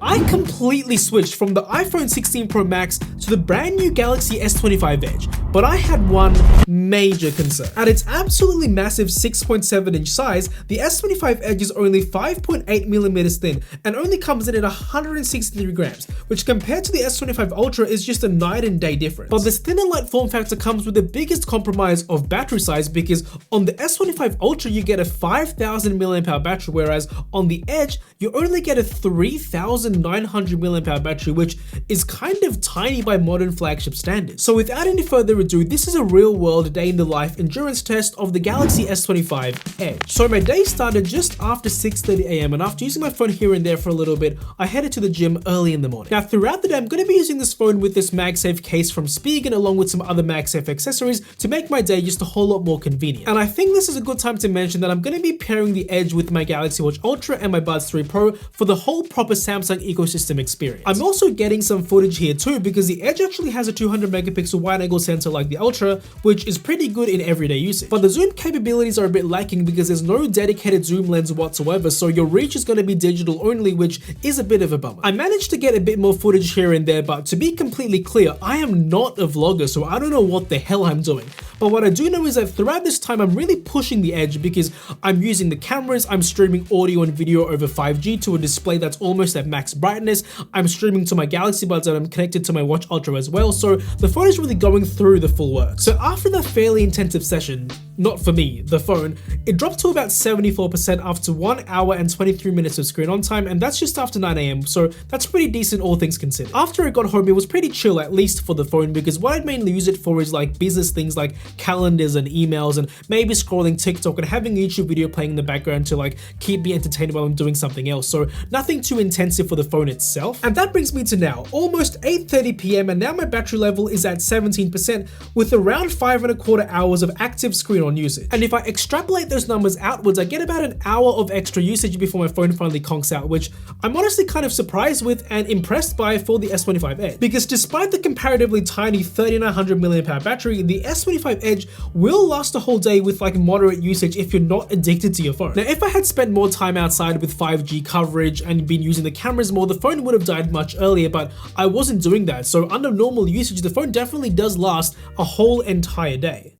I completely switched from the iPhone 16 Pro Max to the brand new Galaxy S25 Edge, but I had one major concern. At its absolutely massive 6.7-inch size, the S25 Edge is only 5.8mm thin and only comes in at 163 grams, which compared to the S25 Ultra is just a night and day difference. But this thin and light form factor comes with the biggest compromise of battery size, because on the S25 Ultra you get a 5000 mAh battery, whereas on the Edge you only get a 3900 mAh battery, which is kind of tiny by modern flagship standards. So without any further ado, this is a real world day in the life endurance test of the Galaxy S25 Edge. So my day started just after 6:30 AM, and after using my phone here and there for a little bit, I headed to the gym early in the morning. Now throughout the day, I'm going to be using this phone with this MagSafe case from Spigen along with some other MagSafe accessories to make my day just a whole lot more convenient. And I think this is a good time to mention that I'm going to be pairing the Edge with my Galaxy Watch Ultra and my Buds 3 Pro for the whole proper Samsung ecosystem experience. I'm also getting some footage here too, because the Edge actually has a 200 megapixel wide angle sensor like the Ultra, which is pretty good in everyday usage. But the zoom capabilities are a bit lacking because there's no dedicated zoom lens whatsoever, so your reach is going to be digital only, which is a bit of a bummer. I managed to get a bit more footage here and there, but to be completely clear, I am not a vlogger, so I don't know what the hell I'm doing. But what I do know is that throughout this time, I'm really pushing the Edge because I'm using the cameras, I'm streaming audio and video over 5G to a display that's almost at max brightness, I'm streaming to my Galaxy Buds and I'm connected to my Watch Ultra as well, so the phone is really going through the full work. So after that fairly intensive session, not for me, the phone, it dropped to about 74% after 1 hour and 23 minutes of screen on time, and that's just after 9 AM, so that's pretty decent all things considered. After I got home, it was pretty chill, at least for the phone, because what I'd mainly use it for is like business things like calendars and emails and maybe scrolling TikTok and having a YouTube video playing in the background to like keep me entertained while I'm doing something else, so nothing too intensive for the phone itself. And that brings me to now, almost 8:30 PM, and now my battery level is at 17% with around 5.25 hours of active screen on usage. And if I extrapolate those numbers outwards, I get about an hour of extra usage before my phone finally conks out, which I'm honestly kind of surprised with and impressed by for the S25 Edge. Because despite the comparatively tiny 3900 mAh battery, the S25 Edge will last a whole day with like moderate usage if you're not addicted to your phone. Now, if I had spent more time outside with 5G coverage and been using the cameras more, the phone would have died much earlier, but I wasn't doing that. So under normal usage, the phone definitely does last a whole entire day.